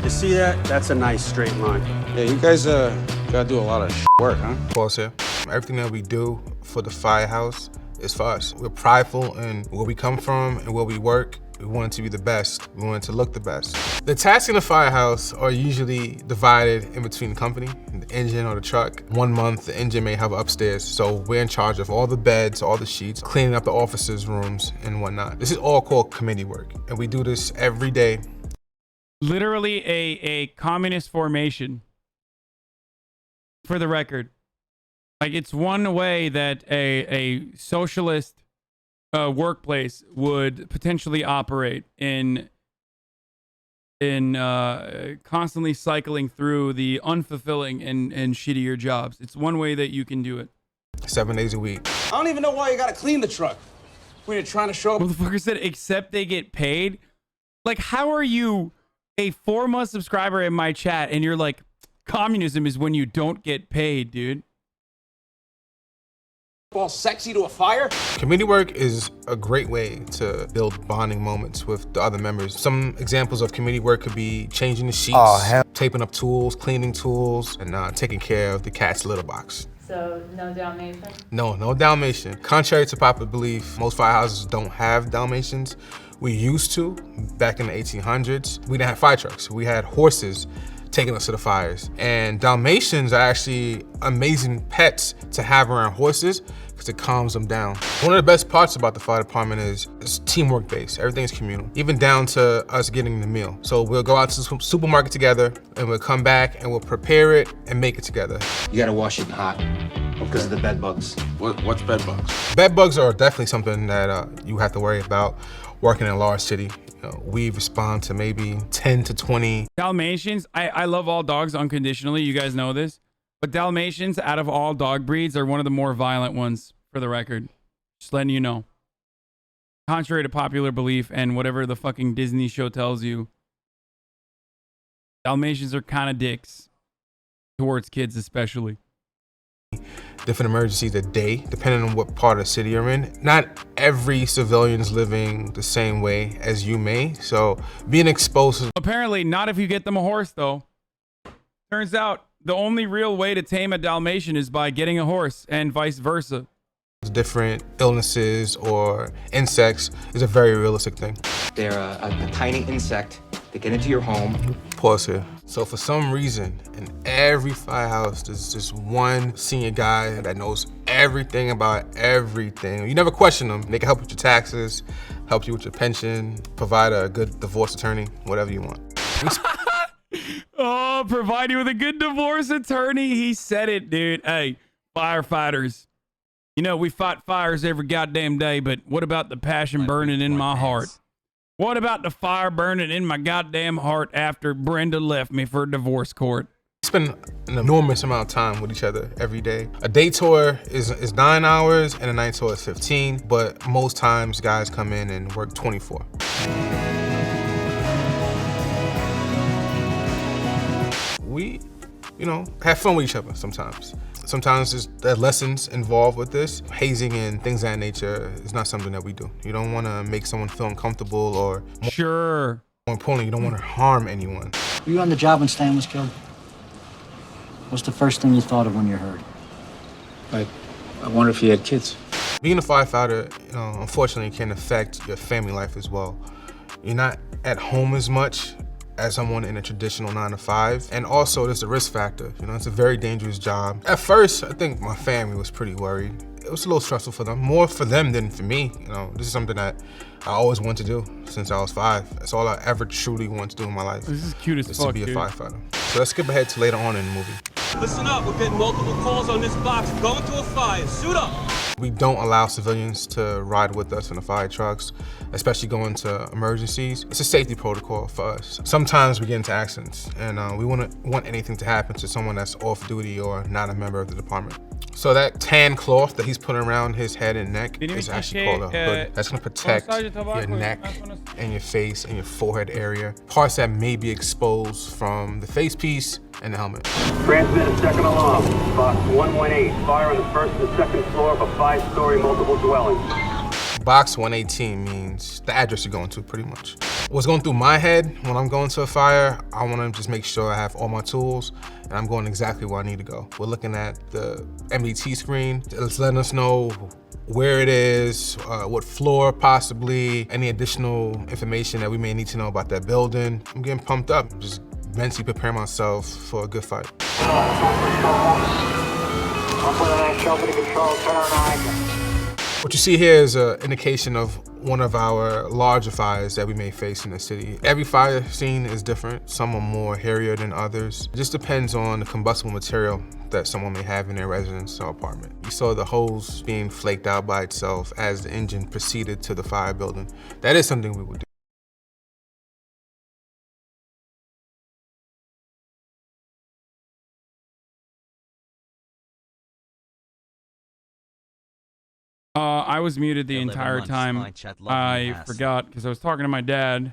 [SPEAKER 8] You see that? That's a nice straight line.
[SPEAKER 9] Yeah, you guys gotta do a lot of work, huh?
[SPEAKER 5] Pause here. Everything that we do for the firehouse is for us. We're prideful in where we come from and where we work. We want it to be the best. We want it to look the best. The tasks in the firehouse are usually divided in between the company, the engine or the truck. 1 month, the engine may have upstairs, so we're in charge of all the beds, all the sheets, cleaning up the officers' rooms and whatnot. This is all called committee work, and we do this every day.
[SPEAKER 1] Literally a communist formation, for the record. Like, it's one way that a socialist workplace would potentially operate in constantly cycling through the unfulfilling and shittier jobs. It's one way that you can do it.
[SPEAKER 5] 7 days a week.
[SPEAKER 9] I don't even know why you gotta clean the truck. When you're trying to show up.
[SPEAKER 1] Motherfucker said, except they get paid. Like, how are you a 4-month subscriber in my chat and you're like, communism is when you don't get paid, dude?
[SPEAKER 9] All sexy to a fire?
[SPEAKER 5] Committee work is a great way to build bonding moments with the other members. Some examples of committee work could be changing the sheets, taping up tools, cleaning tools, and taking care of the cat's litter box.
[SPEAKER 10] So, no Dalmatian?
[SPEAKER 5] No Dalmatian. Contrary to popular belief, most firehouses don't have Dalmatians. We used to, back in the 1800s. We didn't have fire trucks. We had horses taking us to the fires. And Dalmatians are actually amazing pets to have around horses because it calms them down. One of the best parts about the fire department is it's teamwork based. Everything is communal, even down to us getting the meal. So we'll go out to the supermarket together and we'll come back and we'll prepare it and make it together.
[SPEAKER 9] You gotta wash it hot because of the bed bugs. What's bed bugs?
[SPEAKER 5] Bed bugs are definitely something that you have to worry about working in a large city. We respond to maybe 10 to 20.
[SPEAKER 1] Dalmatians, I love all dogs unconditionally. You guys know this. But Dalmatians, out of all dog breeds, are one of the more violent ones, for the record. Just letting you know. Contrary to popular belief and whatever the fucking Disney show tells you, Dalmatians are kind of dicks. Towards kids especially.
[SPEAKER 5] Different emergencies a day, depending on what part of the city you're in. Not every civilian's living the same way as you may, so being exposed to...
[SPEAKER 1] Apparently not if you get them a horse, though. Turns out the only real way to tame a Dalmatian is by getting a horse, and vice versa.
[SPEAKER 5] Different illnesses or insects is a very realistic thing.
[SPEAKER 9] They're a tiny insect that get into your home.
[SPEAKER 5] Pause here. So for some reason, in every firehouse, there's just one senior guy that knows everything about everything. You never question them. They can help with your taxes. help you with your pension, provide a good divorce attorney, whatever you want.
[SPEAKER 1] Oh, provide you with a good divorce attorney. He said it, dude. Hey, firefighters. You know, we fight fires every goddamn day, but what about the passion burning in my heart? What about the fire burning in my goddamn heart after Brenda left me for a divorce court?
[SPEAKER 5] We spend an enormous amount of time with each other every day. A day tour is 9 hours and a night tour is 15, but most times guys come in and work 24. We, have fun with each other sometimes. Sometimes there's lessons involved with this. Hazing and things of that nature is not something that we do. You don't want to make someone feel uncomfortable or
[SPEAKER 1] Sure.
[SPEAKER 5] More importantly, you don't want to harm anyone.
[SPEAKER 10] Were you on the job when Stan was killed? What's the first thing you thought of when you heard?
[SPEAKER 9] I wonder if he had kids.
[SPEAKER 5] Being a firefighter, unfortunately can affect your family life as well. You're not at home as much as someone in a traditional 9 to 5. And also there's a risk factor. It's a very dangerous job. At first, I think my family was pretty worried. It was a little stressful for them, more for them than for me. This is something that I always wanted to do since I was 5. That's all I ever truly wanted to do in my life.
[SPEAKER 1] This is cute as fuck,
[SPEAKER 5] to be
[SPEAKER 1] dude.
[SPEAKER 5] a firefighter. So let's skip ahead to later on in the movie.
[SPEAKER 7] Listen up, we're getting multiple calls on this box. Going to a fire. Suit up.
[SPEAKER 5] We don't allow civilians to ride with us in the fire trucks, especially going to emergencies. It's a safety protocol for us. Sometimes we get into accidents, and we wouldn't want anything to happen to someone that's off duty or not a member of the department. So that tan cloth that he's putting around his head and neck is actually called a hood. That's gonna protect your neck and your face and your forehead area. Parts that may be exposed from the face piece and the helmet.
[SPEAKER 11] Transmit a second alarm. Box 118. Fire on the first and second floor of a 5-story multiple dwelling.
[SPEAKER 5] Box 118 means the address you're going to, pretty much. What's going through my head when I'm going to a fire, I want to just make sure I have all my tools and I'm going exactly where I need to go. We're looking at the MDT screen. It's letting us know where it is, what floor possibly, any additional information that we may need to know about that building. I'm getting pumped up, just mentally preparing myself for a good fight. What you see here is an indication of one of our larger fires that we may face in the city. Every fire scene is different. Some are more hairier than others. It just depends on the combustible material that someone may have in their residence or apartment. You saw the hose being flaked out by itself as the engine proceeded to the fire building. That is something we would do.
[SPEAKER 1] I was muted the entire time. I forgot because I was talking to my dad.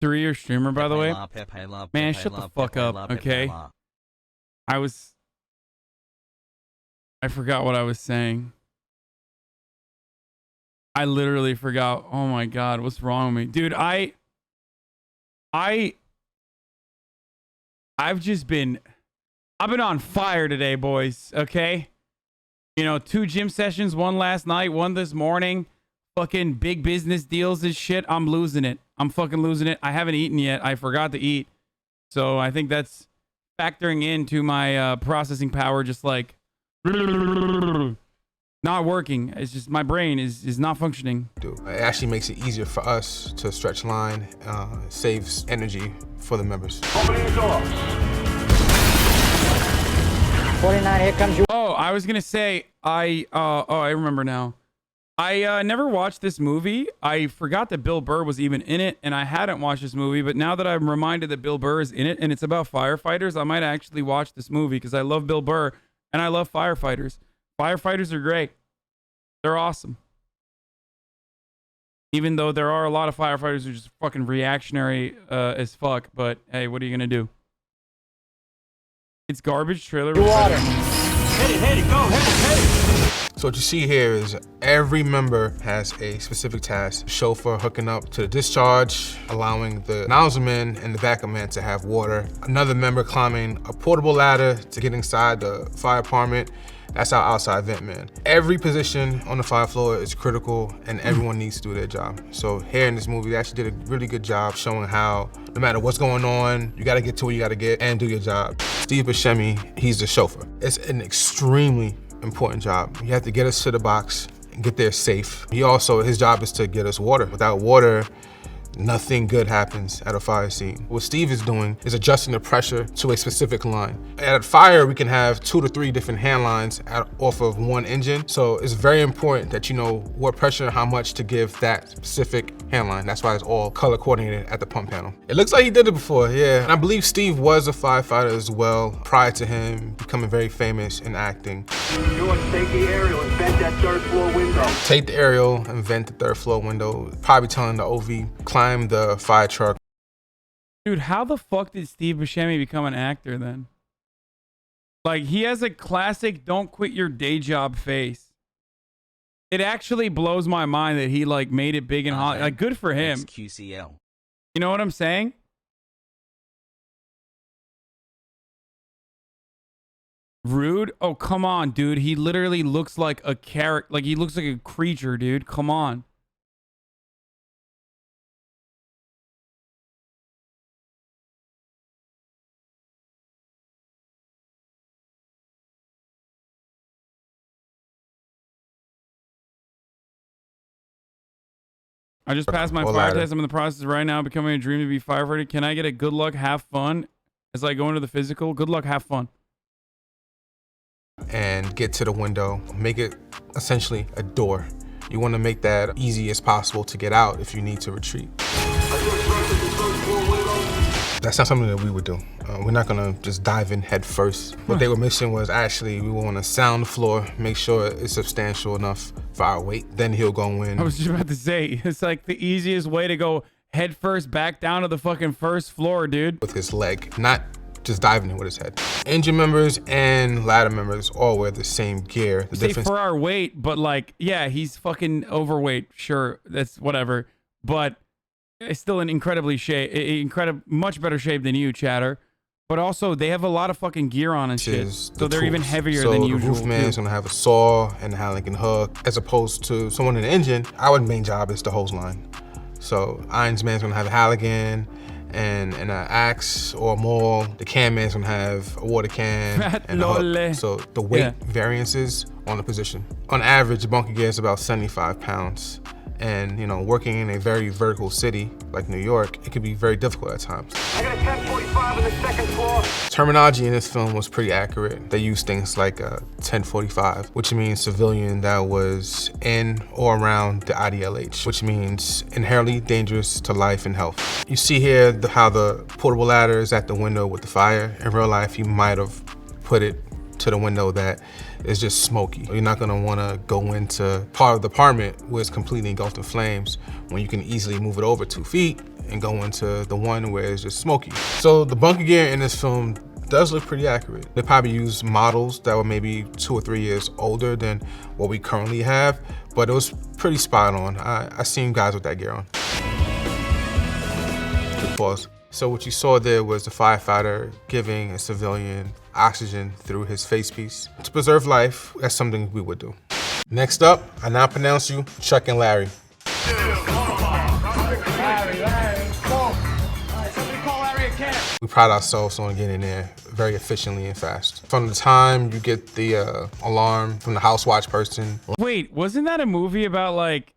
[SPEAKER 1] Three-year streamer, by the way. Man, shut the fuck up, okay? I forgot what I was saying. I literally forgot. Oh my God, what's wrong with me? Dude, I've been on fire today, boys, okay? 2 gym sessions, 1 last night, 1 this morning. Fucking big business deals and shit. I'm losing it. I'm fucking losing it. I haven't eaten yet. I forgot to eat. So I think that's factoring into my processing power, just like not working. It's just my brain is not functioning.
[SPEAKER 5] It actually makes it easier for us to stretch line. It saves energy for the members.
[SPEAKER 11] Opening the door.
[SPEAKER 10] 49, here comes you.
[SPEAKER 1] Oh, I was gonna say I remember now. I never watched this movie. I forgot that Bill Burr was even in it, and I hadn't watched this movie, but now that I'm reminded that Bill Burr is in it and it's about firefighters, I might actually watch this movie because I love Bill Burr and I love firefighters. Firefighters are great. They're awesome. Even though there are a lot of firefighters who are just fucking reactionary as fuck, but hey, what are you gonna do? It's garbage trailer.
[SPEAKER 10] Water.
[SPEAKER 8] Hit it, go, hit it.
[SPEAKER 5] So what you see here is every member has a specific task. Chauffeur hooking up to the discharge, allowing the nozzle man and the backup man to have water. Another member climbing a portable ladder to get inside the fire department. That's our outside vent man. Every position on the fire floor is critical and everyone needs to do their job. So here in this movie, they actually did a really good job showing how no matter what's going on, you gotta get to where you gotta get and do your job. Steve Buscemi, he's the chauffeur. It's an extremely important job. You have to get us to the box and get there safe. His job is to get us water. Without water, nothing good happens at a fire scene. What Steve is doing is adjusting the pressure to a specific line. At a fire, we can have 2 to 3 different hand lines off of one engine. So it's very important that you know what pressure and how much to give that specific hand line. That's why it's all color coordinated at the pump panel. It looks like he did it before, yeah. And I believe Steve was a firefighter as well prior to him becoming very famous in acting.
[SPEAKER 11] George, take the aerial and vent that 3rd floor window.
[SPEAKER 5] Take the aerial and vent the 3rd floor window. Probably telling the OV, climb the fire truck.
[SPEAKER 1] Dude, how the fuck did Steve Buscemi become an actor then? Like, he has a classic don't quit your day job face. It actually blows my mind that he like made it big in Hollywood. Like, good for him.
[SPEAKER 2] QCL.
[SPEAKER 1] You know what I'm saying? Rude? Oh, come on, dude. He literally looks like a character. Like, he looks like a creature, dude. Come on. I just passed my fire test. I'm in the process right now becoming a dream to be firefighter. Can I get a good luck, have fun as I go into the physical? Good luck, have fun.
[SPEAKER 5] And get to the window, make it essentially a door. You want to make that easy as possible to get out if you need to retreat. That's not something that we would do. We're not gonna just dive in head first. What they were missing was actually we want to sound the floor, make sure it's substantial enough for our weight. Then he'll go in.
[SPEAKER 1] I was just about to say, it's like the easiest way to go head first back down to the fucking 1st floor, dude.
[SPEAKER 5] With his leg, not just diving in with his head. Engine members and ladder members all wear the same gear. The
[SPEAKER 1] difference for our weight, but like, yeah, he's fucking overweight. Sure, that's whatever. But it's still in much better shape than you, Chatter. But also, they have a lot of fucking gear on and shit. So they're even heavier than usual.
[SPEAKER 5] So the roof man's gonna have a saw and a Halligan hook, as opposed to someone in the engine. Our main job is the hose line. So irons man's gonna have a Halligan and an axe or a maul. The can man's gonna have a water can and a hook. So the weight variances on the position. On average, bunker gear is about 75 pounds. And, you know, working in a very vertical city like New York, it can be very difficult at times.
[SPEAKER 11] I got a 1045 on the 2nd floor.
[SPEAKER 5] Terminology in this film was pretty accurate. They used things like 1045, which means civilian that was in or around the IDLH, which means inherently dangerous to life and health. You see here how the portable ladder is at the window with the fire. In real life, you might have put it to the window that is just smoky. You're not gonna wanna go into part of the apartment where it's completely engulfed in flames when you can easily move it over 2 feet and go into the one where it's just smoky. So the bunker gear in this film does look pretty accurate. They probably use models that were maybe 2 or 3 years older than what we currently have, but it was pretty spot on. I seen guys with that gear on. Good pause. So what you saw there was the firefighter giving a civilian oxygen through his face piece. To preserve life, that's something we would do. Next up, I now pronounce you Chuck and Larry. We pride ourselves on getting there very efficiently and fast. From the time you get the alarm from the house watch person.
[SPEAKER 1] Wait, wasn't that a movie about like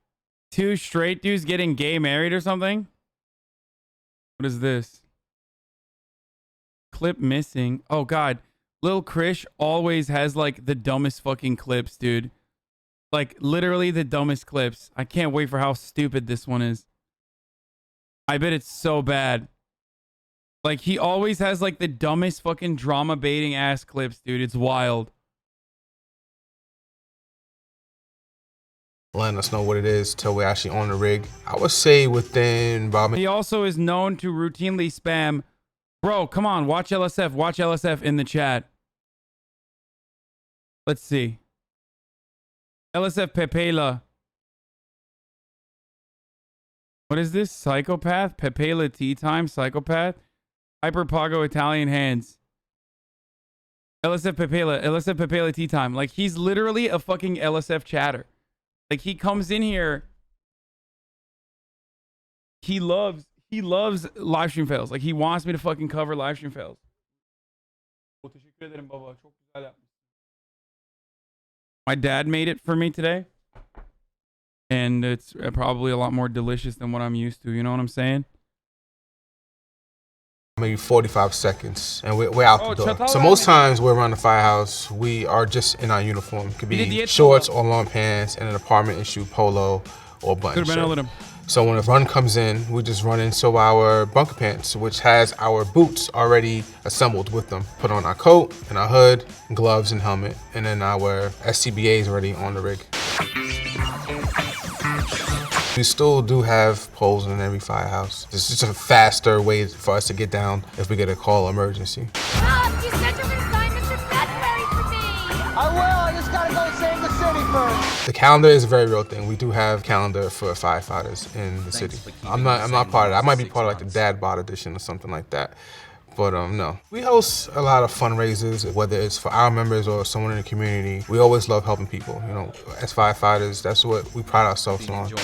[SPEAKER 1] 2 straight dudes getting gay married or something? What is this? Clip missing. Oh God, Lil Krish always has like the dumbest fucking clips, dude. Like literally the dumbest clips. I can't wait for how stupid this one is. I bet it's so bad. Like he always has like the dumbest fucking drama baiting ass clips, dude. It's wild.
[SPEAKER 5] Letting us know what it is till we're actually on the rig. I would say within about...
[SPEAKER 1] He also is known to routinely spam, bro, come on, watch LSF in the chat. Let's see. LSF Pepela. What is this? Psychopath? Pepela Tea Time? Psychopath? Hyperpago Italian Hands. LSF Pepela Tea Time. Like, he's literally a fucking LSF chatter. Like, he comes in here. He loves live stream fails. Like, he wants me to fucking cover live stream fails. My dad made it for me today. And it's probably a lot more delicious than what I'm used to. You know what I'm saying?
[SPEAKER 5] Maybe 45 seconds, and we're out the door. So most times we're around the firehouse, we are just in our uniform. It could be shorts or long pants and an apartment issue polo or button shirt. So when a run comes in, we just run into our bunker pants, which has our boots already assembled with them. Put on our coat and our hood, gloves and helmet, and then our SCBAs already on the rig. We still do have poles in every firehouse. It's just a faster way for us to get down if we get a call emergency.
[SPEAKER 12] Mom, you said you're gonna sign Mr. February for me!
[SPEAKER 6] I will, I just gotta go save the city first.
[SPEAKER 5] The calendar is a very real thing. We do have calendar for firefighters in the city. I'm not part of that. I might be part of like the Dad Bod edition or something like that. But no. We host a lot of fundraisers, whether it's for our members or someone in the community. We always love helping people. You know, as firefighters, that's what we pride ourselves on. There's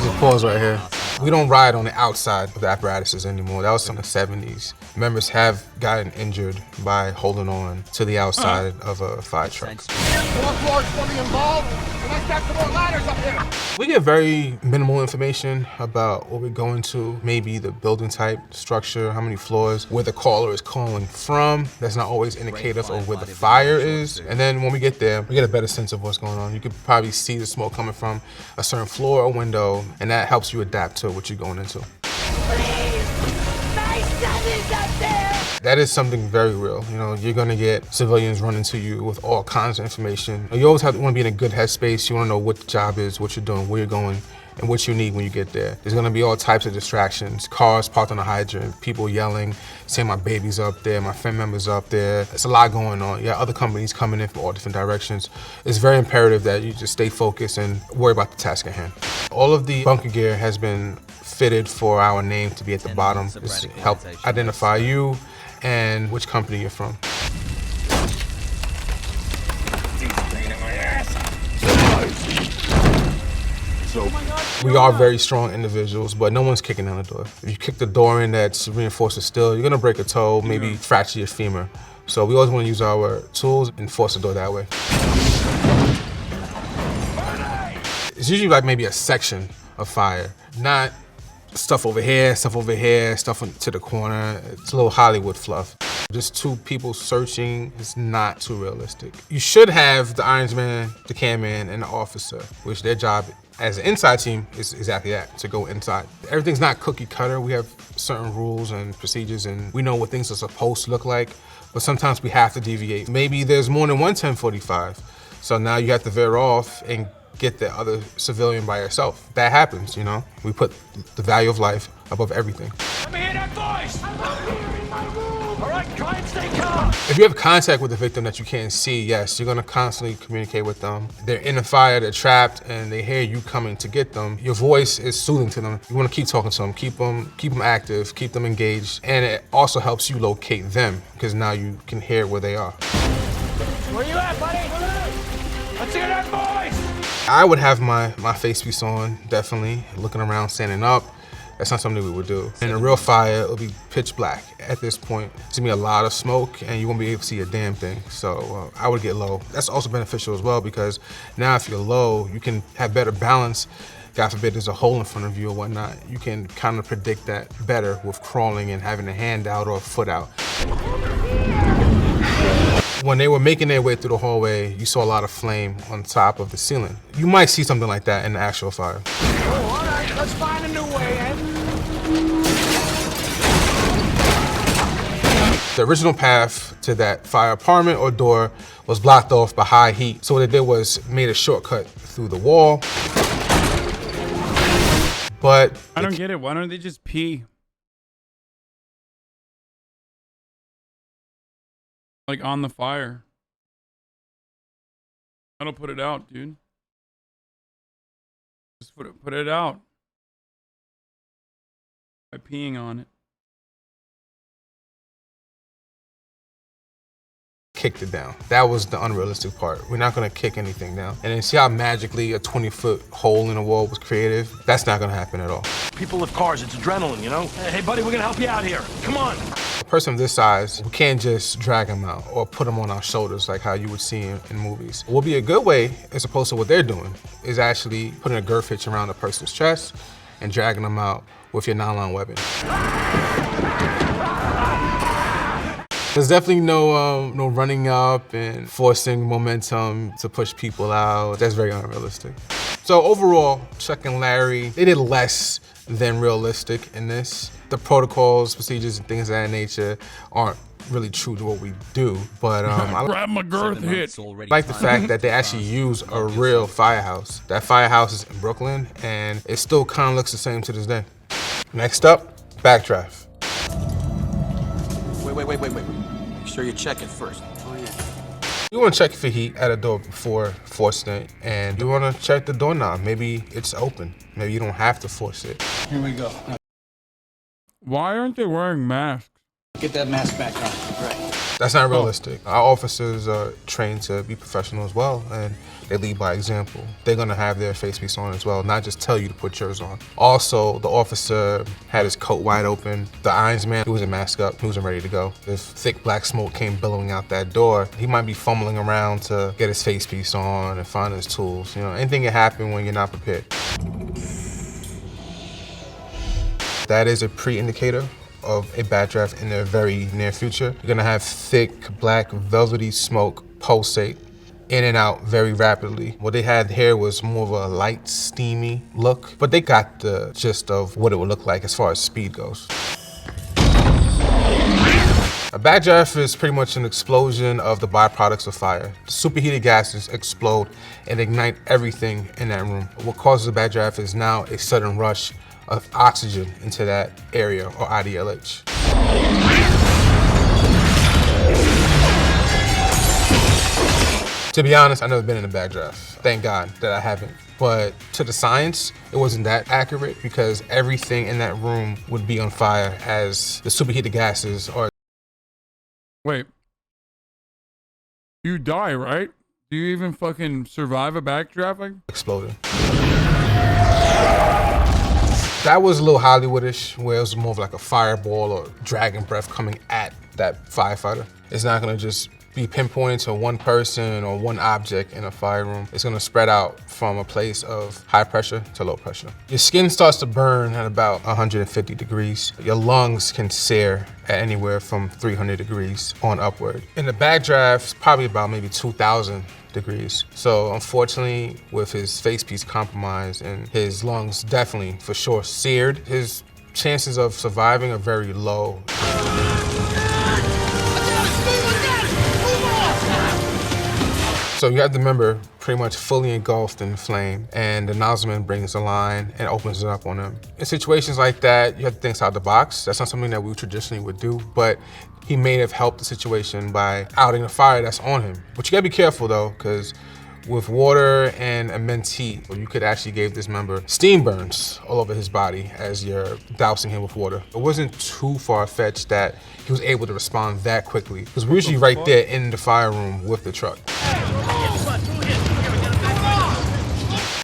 [SPEAKER 5] a pause right here. We don't ride on the outside of the apparatuses anymore. That was in the 70s. Members have gotten injured by holding on to the outside of a fire truck. We get very minimal information about what we're going to, maybe the building type, structure, how many floors, where the caller is calling from. That's not always indicative of where the fire is. And then when we get there, we get a better sense of what's going on. You could probably see the smoke coming from a certain floor or window, and that helps you adapt to what you're going into. That is something very real. You know, you're gonna get civilians running to you with all kinds of information. You always want to be in a good headspace. You wanna know what the job is, what you're doing, where you're going, and what you need when you get there. There's gonna be all types of distractions. Cars parked on the hydrant, people yelling, saying my baby's up there, my friend member's up there. It's a lot going on. Yeah, other companies coming in from all different directions. It's very imperative that you just stay focused and worry about the task at hand. All of the bunker gear has been fitted for our name to be at the bottom. This help identify you and which company you're from. We are very strong individuals, but no one's kicking down the door. If you kick the door in that's reinforced with steel, you're gonna break a toe, maybe fracture your femur. So we always wanna use our tools and force the door that way. It's usually like maybe a section of fire, not stuff over here, stuff to the corner. It's a little Hollywood fluff. Just two people searching is not too realistic. You should have the ironsman, the camman, and the officer, which their job as an inside team is exactly that, to go inside. Everything's not cookie cutter. We have certain rules and procedures, and we know what things are supposed to look like, but sometimes we have to deviate. Maybe there's more than one 1045, so now you have to veer off and get the other civilian by yourself. That happens, you know? We put the value of life above everything.
[SPEAKER 7] Let me hear that voice! I'm up here in my room! All right, try and stay calm!
[SPEAKER 5] If you have contact with the victim that you can't see, yes, you're gonna constantly communicate with them. They're in a fire, they're trapped, and they hear you coming to get them. Your voice is soothing to them. You wanna keep talking to them, keep them active, keep them engaged, and it also helps you locate them, because now you can hear where they are.
[SPEAKER 7] Where you at, buddy? Let's hear that voice!
[SPEAKER 5] I would have my face piece on, definitely, looking around, standing up. That's not something we would do. In a real fire, it'll be pitch black. At this point, it's gonna be a lot of smoke and you won't be able to see a damn thing. So I would get low. That's also beneficial as well, because now if you're low, you can have better balance. God forbid there's a hole in front of you or whatnot. You can kind of predict that better with crawling and having a hand out or a foot out. When they were making their way through the hallway, you saw a lot of flame on top of the ceiling. You might see something like that in the actual fire.
[SPEAKER 7] Oh, all right, let's find a new way in.
[SPEAKER 5] The original path to that fire apartment or door was blocked off by high heat. So what they did was made a shortcut through the wall. But
[SPEAKER 1] I don't get it. Why don't they just pee? Like on the fire. That'll put it out, dude. Just put it out. By peeing on it.
[SPEAKER 5] Kicked it down. That was the unrealistic part. We're not gonna kick anything down. And then see how magically a 20-foot hole in the wall was created? That's not gonna happen at all.
[SPEAKER 8] People lift cars, it's adrenaline, you know? Hey, buddy, we're gonna help you out here. Come on.
[SPEAKER 5] A person of this size, we can't just drag him out or put him on our shoulders like how you would see in movies. What would be a good way, as opposed to what they're doing, is actually putting a girth hitch around a person's chest and dragging them out with your nylon weapon. There's definitely no running up and forcing momentum to push people out. That's very unrealistic. So overall, Chuck and Larry, they did less than realistic in this. The protocols, procedures, and things of that nature aren't really true to what we do, but I
[SPEAKER 1] grab my girth hit.
[SPEAKER 5] like the fact that they actually use a real firehouse. That firehouse is in Brooklyn, and it still kind of looks the same to this day. Next up, backdraft.
[SPEAKER 9] Wait. Make sure you check it first. Oh, yeah.
[SPEAKER 5] You want to check for heat at a door before forcing it, and you want to check the doorknob. Maybe it's open. Maybe you don't have to force it.
[SPEAKER 10] Here we go. Now,
[SPEAKER 1] Why aren't they wearing masks?
[SPEAKER 10] get that mask back on. Right.
[SPEAKER 5] That's not realistic. Our officers are trained to be professional as well, and they lead by example. They're gonna have their face piece on as well, not just tell you to put yours on. Also, the officer had his coat wide open. The ironsman, he wasn't masked up, he wasn't ready to go. If thick black smoke came billowing out that door, he might be fumbling around to get his face piece on and find his tools. You know, anything can happen when you're not prepared. That is a pre-indicator of a bad draft in the very near future. You're gonna have thick, black, velvety smoke pulsate in and out very rapidly. What they had here was more of a light, steamy look, but they got the gist of what it would look like as far as speed goes. A bad draft is pretty much an explosion of the byproducts of fire. Superheated gases explode and ignite everything in that room. What causes a bad draft is now a sudden rush of oxygen into that area, or IDLH. To be honest, I've never been in a bad draft. Thank God that I haven't. But to the science, it wasn't that accurate because everything in that room would be on fire as the superheated gases are.
[SPEAKER 1] Wait. You die, right? Do you even fucking survive a backdraft?
[SPEAKER 5] Exploding. That was a little Hollywoodish, where it was more of like a fireball or dragon breath coming at that firefighter. It's not gonna just be pinpointed to one person or one object in a fire room. It's gonna spread out from a place of high pressure to low pressure. Your skin starts to burn at about 150 degrees. Your lungs can sear at anywhere from 300 degrees on upward. In the backdraft, probably about maybe 2,000 degrees. So unfortunately, with his face piece compromised and his lungs definitely for sure seared, his chances of surviving are very low. So you have to remember, pretty much fully engulfed in flame, and the nozzleman brings the line and opens it up on him. In situations like that, you have to think outside the box. That's not something that we traditionally would do, but he may have helped the situation by outing the fire that's on him. But you gotta be careful though, because with water and immense heat, you could actually give this member steam burns all over his body as you're dousing him with water. It wasn't too far-fetched that he was able to respond that quickly, because we're usually right there in the fire room with the truck.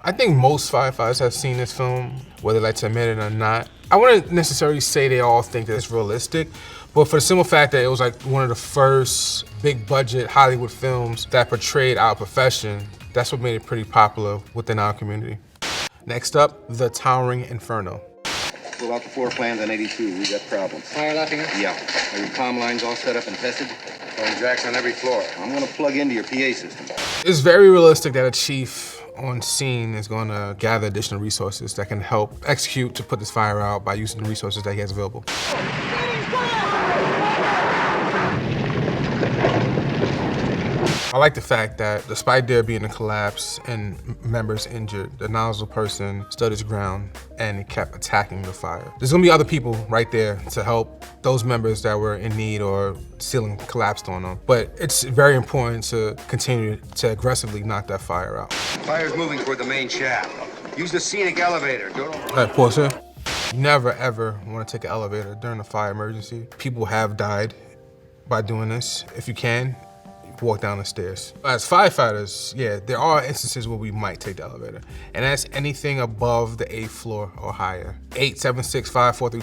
[SPEAKER 5] I think most firefighters have seen this film, whether they like to admit it or not. I wouldn't necessarily say they all think that it's realistic, but for the simple fact that it was like one of the first big budget Hollywood films that portrayed our profession, that's what made it pretty popular within our community. Next up, The Towering Inferno.
[SPEAKER 13] Pull out the floor plans on 82, we got problems.
[SPEAKER 10] Fire lapping us?
[SPEAKER 13] Yeah. Are your comm lines all set up and tested? Throwing jacks on every floor. I'm gonna plug into your PA system.
[SPEAKER 5] It's very realistic that a chief on scene is gonna gather additional resources that can help execute to put this fire out by using the resources that he has available. I like the fact that despite there being a collapse and members injured, the nozzle person stood his ground and he kept attacking the fire. There's gonna be other people right there to help those members that were in need or ceiling collapsed on them. But it's very important to continue to aggressively knock that fire out.
[SPEAKER 13] Fire's moving toward the main shaft. Use the scenic elevator.
[SPEAKER 5] All right, pause here. You never ever want to take an elevator during a fire emergency. People have died by doing this. If you can, walk down the stairs. As firefighters, yeah, there are instances where we might take the elevator, and that's anything above the 8th floor or higher. 876-5432